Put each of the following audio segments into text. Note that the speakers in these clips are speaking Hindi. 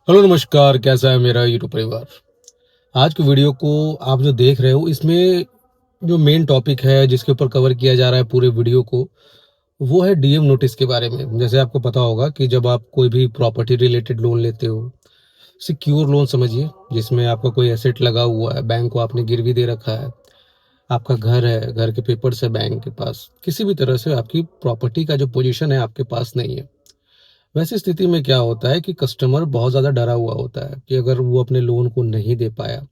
हेलो नमस्कार, कैसा है मेरा यूट्यूब परिवार। आज की वीडियो को आप जो देख रहे हो इसमें जो मेन टॉपिक है जिसके ऊपर कवर किया जा रहा है पूरे वीडियो को, वो है डीएम नोटिस के बारे में। जैसे आपको पता होगा कि जब आप कोई भी प्रॉपर्टी रिलेटेड लोन लेते हो, सिक्योर लोन समझिए, जिसमें आपका कोई एसेट लगा हुआ है, बैंक को आपने गिरवी दे रखा है, आपका घर है, घर के पेपर्स है बैंक के पास, किसी भी तरह से आपकी प्रॉपर्टी का जो पोजीशन है आपके पास नहीं है। वैसी स्थिति में क्या होता है कि कस्टमर बहुत ज़्यादा डरा हुआ होता है कि अगर वो अपने लोन को नहीं दे पाया,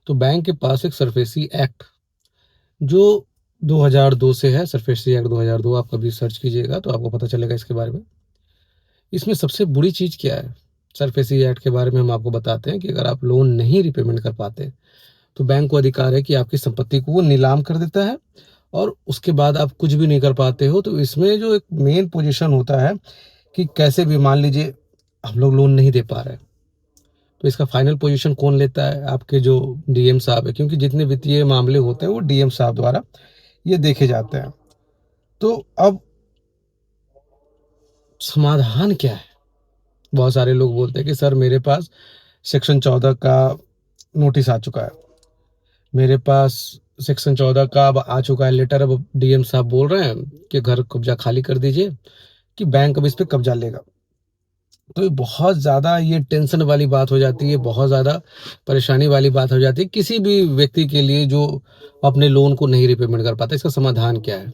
तो बैंक के पास एक सरफेसी एक्ट जो 2002 से है, सरफेसी एक्ट 2002, आप कभी सर्च कीजिएगा तो आपको पता चलेगा इसके बारे में। इसमें सबसे बुरी चीज़ क्या है, सरफेसी एक्ट के बारे में हम आपको बताते हैं कि अगर आप लोन नहीं रिपेमेंट कर पाते, तो बैंक को अधिकार है कि आपकी संपत्ति को वो नीलाम कर देता है, और उसके बाद आप कुछ भी नहीं कर पाते हो। तो इसमें जो एक मेन पोजीशन होता है कि कैसे भी मान लीजिए हम लोग लोन नहीं दे पा रहे, तो इसका फाइनल पोजीशन कौन लेता है? आपके जो डीएम साहब है, क्योंकि जितने वित्तीय मामले होते हैं वो डीएम साहब द्वारा ये देखे जाते हैं। तो अब समाधान क्या है? बहुत सारे लोग बोलते हैं कि सर मेरे पास सेक्शन 14 का नोटिस आ चुका है, मेरे पास सेक्शन 14 का अब आ चुका है लेटर, अब डीएम साहब बोल रहे हैं कि घर कब्जा खाली कर दीजिए, कि बैंक अब इस पे कब्जा लेगा। तो ये बहुत ज़्यादा ये टेंशन वाली बात हो जाती है, बहुत ज़्यादा परेशानी वाली बात हो जाती है किसी भी व्यक्ति के लिए जो अपने लोन को नहीं रिपेमेंट कर पाता। इसका समाधान क्या है?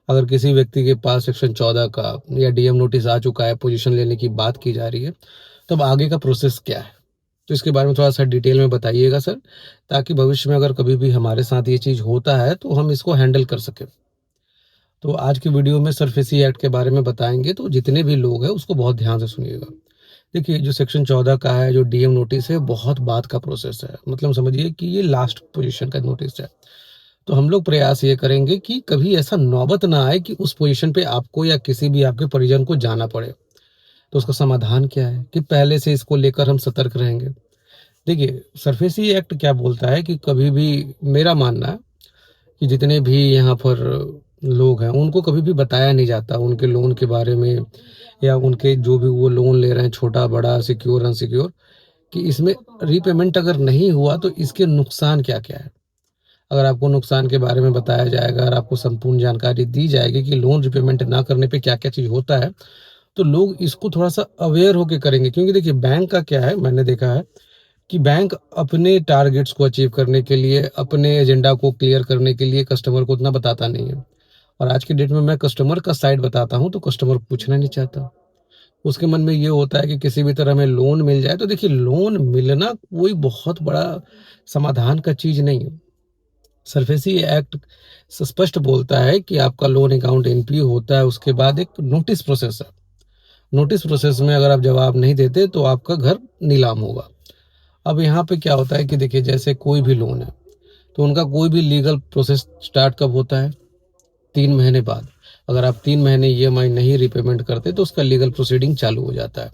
अगर किसी व्यक्ति के पास सेक्शन 14 का या डीएम नोटिस आ चुका है, पोजीशन लेने की बात की जा रही है, तब आगे का प्रोसेस क्या है? तो इसके बारे में थोड़ा-सा डिटेल में बताइएगा सर, ताकि भविष्य में अगर कभी भी हमारे साथ ये चीज़ होता है, तो हम इसको हैंडल कर सकें। तो आज की वीडियो में सरफेसी एक्ट के बारे में बताएँगे, तो जितने भी लोग हैं उसको बहुत ध्यान से सुनिएगा। देखिए, जो सेक्शन 14 का है, जो डीएम नोटिस है, बहुत बाद का प्रोसेस है। मतलब समझिए कि ये लास्ट पोजीशन का नोटिस है। तो हम लोग प्रयास ये करेंगे कि कभी ऐसा नौबत ना आए कि उस पोजीशन पे आपको या किसी भी आपके परिजन को जाना पड़े। तो उसका समाधान क्या है कि पहले से इसको लेकर हम सतर्क रहेंगे। देखिए, सरफेसी एक्ट क्या बोलता है कि कभी भी, मेरा मानना है कि जितने भी यहाँ पर लोग हैं, उनको कभी भी बताया नहीं जाता उनके लोन के बारे में, या उनके जो भी वो लोन ले रहे हैं, छोटा, बड़ा, सिक्योर, अनसिक्योर, कि इसमें रीपेमेंट अगर नहीं हुआ तो इसके नुकसान क्या-क्या है। अगर आपको नुकसान के बारे में बताया जाएगा और आपको संपूर्ण जानकारी दी जाएगी कि लोन रीपेमेंट ना करने पे क्या-क्या चीज़ होता है, तो लोग इसको थोड़ा-सा अवेयर होके करेंगे। क्योंकि देखिए बैंक का क्या है, मैंने देखा है कि बैंक अपने टारगेट्स को अचीव करने के लिए, अपने एजेंडा को क्लियर करने के लिए कस्टमर को उतना बताता नहीं है। और आज की डेट में मैं कस्टमर का साइड बताता हूँ तो कस्टमर पूछना नहीं चाहता। उसके मन में ये होता है कि किसी भी तरह हमें लोन मिल जाए। तो देखिए, लोन मिलना कोई बहुत बड़ा समाधान का चीज़ नहीं है। सरफेसी एक्ट स्पष्ट बोलता है कि आपका लोन अकाउंट एनपीए होता है, उसके बाद एक नोटिस प्रोसेस है। नोटिस प्रोसेस में अगर आप जवाब नहीं देते तो आपका घर नीलाम होगा। अब यहाँ पे क्या होता है कि देखिए, जैसे कोई भी लोन है, तो उनका कोई भी लीगल प्रोसेस स्टार्ट कब होता है? 3 महीने बाद। अगर आप 3 महीने ईएमआई नहीं रिपेमेंट करते तो उसका लीगल प्रोसीडिंग चालू हो जाता है।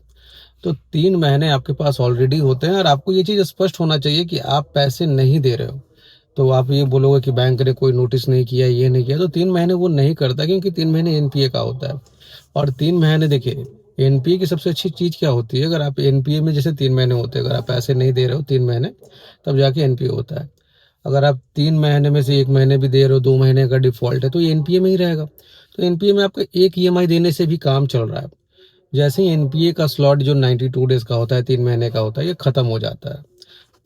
तो 3 महीने आपके पास ऑलरेडी होते हैं और आपको ये चीज़ स्पष्ट होना चाहिए कि आप पैसे नहीं दे रहे हो। तो आप ये बोलोगे कि बैंक ने कोई नोटिस नहीं किया, ये नहीं किया, तो 3 महीने वो नहीं करता, क्योंकि 3 महीने एनपीए का होता है। और 3 महीने देखिए, एनपीए की सबसे अच्छी चीज़ क्या होती है, अगर आप एनपीए में जैसे 3 महीने होते हैं, अगर आप पैसे नहीं दे रहे हो 3 महीने, तब जाके एनपीए होता है। अगर आप 3 महीने में से 1 महीने भी दे रहे हो, 2 महीने का डिफ़ॉल्ट है, तो ये एनपीए में ही रहेगा। तो एनपीए में आपका एक ईएमआई देने से भी काम चल रहा है। जैसे ही एनपीए का स्लॉट जो 92 डेज़ का होता है, 3 महीने का होता है, ये खत्म हो जाता है।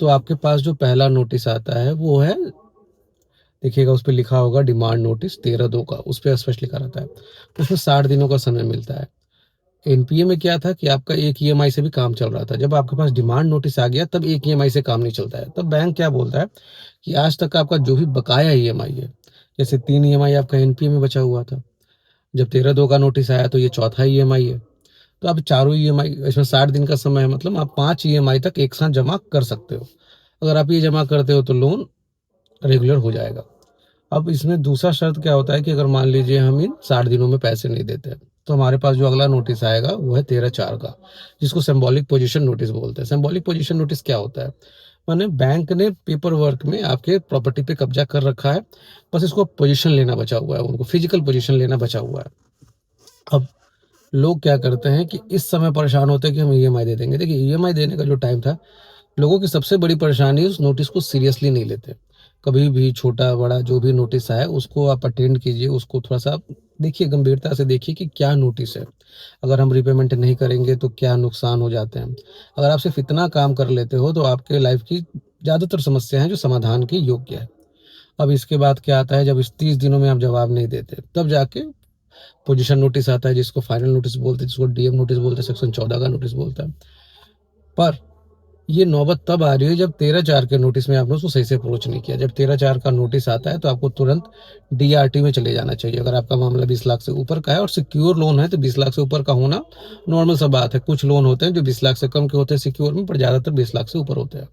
तो आपके पास जो पहला नोटिस आता है वो है, देखिएगा उस पे लिखा होगा डिमांड नोटिस 13/2 का, उस पे स्पष्ट लिखा रहता है। उसमें 60 दिनों का समय मिलता है। एनपीए में क्या था कि आपका एक ईएमआई से भी काम चल रहा था। जब आपके पास डिमांड नोटिस आ गया तब एक ईएमआई से काम नहीं चलता है। तब बैंक क्या बोलता है कि आज तक आपका जो भी बकाया ईएमआई है, जैसे 3 ईएमआई आपका एनपीए में बचा हुआ था, जब 13/2 का नोटिस आया तो ये चौथा ईएमआई है। तो आप चारों ईएमआई, इसमें 60 दिन का समय है, मतलब आप 5 ईएमआई तक एक साथ जमा कर सकते हो। अगर आप ये जमा करते हो तो लोन रेगुलर हो जाएगा। अब इसमें दूसरा शर्त क्या होता है कि अगर मान लीजिए हम इन 60 दिनों में पैसे नहीं देते, तो हमारे पास जो अगला नोटिस आएगा वो है 13/4 का, जिसको सिंबॉलिक पोजीशन नोटिस बोलते हैं। सिंबॉलिक पोजीशन नोटिस क्या होता है? माने बैंक ने पेपर वर्क में आपके प्रॉपर्टी पे कब्जा कर रखा है, बस इसको पोजीशन लेना बचा हुआ है, उनको फिजिकल पोजीशन लेना बचा हुआ है। अब लोग क्या करते हैं कि इस समय परेशान होते हैं कि हम ईएमआई दे देंगे। देखिए, ईएमआई देने का जो टाइम था, लोगों की सबसे बड़ी परेशानी उस नोटिस को सीरियसली नहीं लेते। कभी भी छोटा-बड़ा जो भी नोटिस आए उसको आप अटेंड कीजिए, उसको थोड़ा-सा आप देखिए, गंभीरता से देखिए कि क्या नोटिस है। अगर हम रीपेमेंट नहीं करेंगे तो क्या नुकसान हो जाते हैं। अगर आप सिर्फ़ इतना काम कर लेते हो तो आपके लाइफ़ की ज़्यादातर समस्या हैं जो समाधान के योग्य है। अब इसके बाद क्या आता है, जब इस 30 दिनों में आप जवाब नहीं देते, तब जाके पोजीशन नोटिस आता है, जिसको फाइनल नोटिस बोलते हैं, जिसको डीएम नोटिस बोलते हैं, सेक्शन 14 का नोटिस बोलता है। पर ये नौबत तब आ रही है जब 13/4 के नोटिस में आपने उसको सही से अप्रोच नहीं किया। जब 13/4 का नोटिस आता है तो आपको तुरंत डीआरटी में चले जाना चाहिए। अगर आपका मामला 20 लाख से ऊपर का है और सिक्योर लोन है तो 20 लाख से ऊपर का होना नॉर्मल सा बात है। कुछ लोन होते हैं जो 20 लाख से कम के होते हैं सिक्योर में, पर ज़्यादातर 20 लाख से ऊपर होते हैं।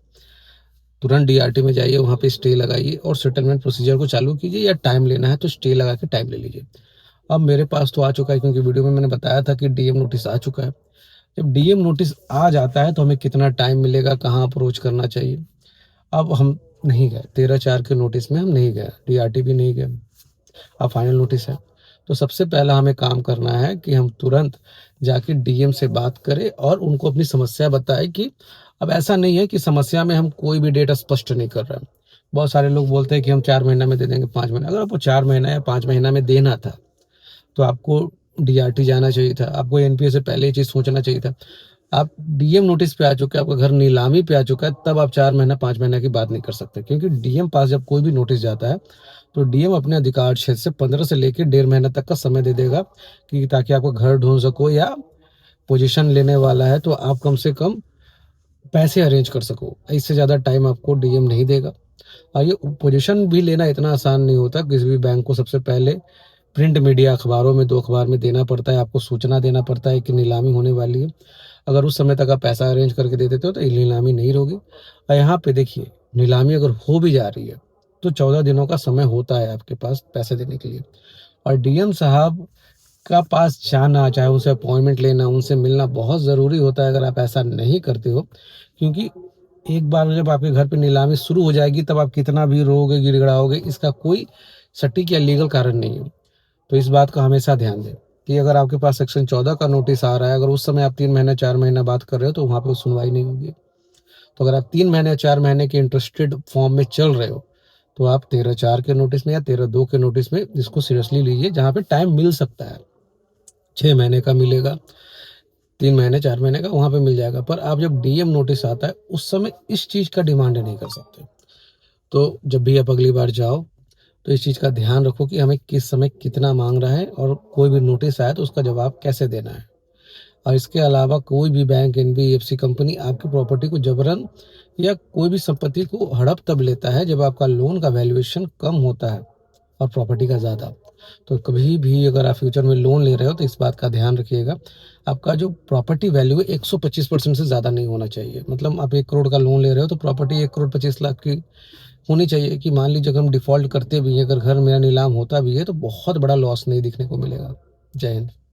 तुरंत डीआरटी में जाइए, वहाँ पे स्टे लगाइए और सेटलमेंट प्रोसीजर को चालू कीजिए, या टाइम लेना है तो स्टे लगा के टाइम ले लीजिए। अब मेरे पास तो आ चुका है, क्योंकि वीडियो में मैंने बताया था कि डीएम नोटिस आ चुका है। जब डीएम नोटिस आ जाता है तो हमें कितना टाइम मिलेगा, कहाँ अप्रोच करना चाहिए। अब हम नहीं गए, 13/4 के नोटिस में हम नहीं गए, डीआरटी भी नहीं गए। अब फाइनल नोटिस है। तो सबसे पहला हमें काम करना है कि हम तुरंत जाके डीएम से बात करें और उनको अपनी समस्या बताएँ कि अब ऐसा नहीं है कि समस्या में हम कोई भी डेट स्पष्ट नहीं कर रहे हैं। बहुत सारे लोग बोलते हैं कि हम 4 महीना में दे देंगे, 5 महीना। अगर आपको 4 महीना या 5 महीना में देना था, तो आपको डीआरटी जाना चाहिए था। आपको एनपीए से पहले ये चीज़ सोचना चाहिए था। आप डीएम नोटिस पे आ चुके हैं, आपका घर नीलामी पे आ चुका है, तब आप 4 महीना, 5 महीना की बात नहीं कर सकते, क्योंकि डीएम पास जब कोई भी नोटिस जाता है, तो डीएम अपने अधिकार क्षेत्र से 15 से लेके डेढ़ महीना तक का समय दे देगा कि ताकि आपका घर ढूँढ सको, या पोजीशन लेने वाला है तो आप कम से कम पैसे अरेंज कर सको। इससे ज़्यादा टाइम आपको डीएम नहीं देगा। और ये पोजीशन भी लेना इतना आसान नहीं होता। किसी भी बैंक को सबसे पहले प्रिंट मीडिया अखबारों में, 2 अखबार में देना पड़ता है, आपको सूचना देना पड़ता है कि नीलामी होने वाली है। अगर उस समय तक आप पैसा अरेंज करके दे देते हो तो ये नीलामी नहीं होगी। और यहाँ पे देखिए, नीलामी अगर हो भी जा रही है तो 14 दिनों का समय होता है आपके पास पैसे देने के लिए। और डीएम साहब का पास जाना, चाहे उनसे अपॉइंटमेंट लेना, उनसे मिलना बहुत ज़रूरी होता है अगर आप ऐसा नहीं करते हो। क्योंकि एक बार जब आपके घर पे नीलामी शुरू हो जाएगी, तब आप कितना भी रोओगे, गिड़गिड़ाओगे, इसका कोई सटीक या लीगल कारण नहीं है। तो इस बात का हमेशा ध्यान दें कि अगर आपके पास सेक्शन 14 का नोटिस आ रहा है, अगर उस समय आप 3 महीने, 4 महीना बात कर रहे हो, तो वहाँ पे सुनवाई नहीं होगी। तो अगर आप 3 महीने, 4 महीने के इंटरेस्टेड फॉर्म में चल रहे हो, तो आप 13/4 के नोटिस में या 13/2 के नोटिस में इसको सीरियसली लीजिए, जहाँ पे टाइम मिल सकता है। 6 महीने का मिलेगा, 3 महीने, 4 महीने का वहाँ पे मिल जाएगा। पर आप जब डीएम नोटिस आता है, उस समय इस चीज़ का डिमांड नहीं कर सकते। तो जब भी आप अगली बार जाओ, तो इस चीज़ का ध्यान रखो कि हमें किस समय कितना माँग रहा है, और कोई भी नोटिस आए तो उसका जवाब कैसे देना है। और इसके अलावा कोई भी बैंक, एनबीएफसी कंपनी आपकी प्रॉपर्टी को जबरन या कोई भी संपत्ति को हड़प तब लेता है जब आपका लोन का वैल्यूएशन कम होता है और प्रॉपर्टी का ज़्यादा। तो कभी भी अगर आप फ्यूचर में लोन ले रहे हो तो इस बात का ध्यान रखिएगा, आपका जो प्रॉपर्टी वैल्यू है 125% से ज़्यादा नहीं होना चाहिए। मतलब आप 1 करोड़ का लोन ले रहे हो तो प्रॉपर्टी 1,25,00,000 की होनी चाहिए, कि मान लीजिए अगर हम डिफ़ॉल्ट करते भी हैं, अगर घर मेरा नीलाम होता भी है, तो बहुत बड़ा लॉस नहीं दिखने को मिलेगा। जय हिंद।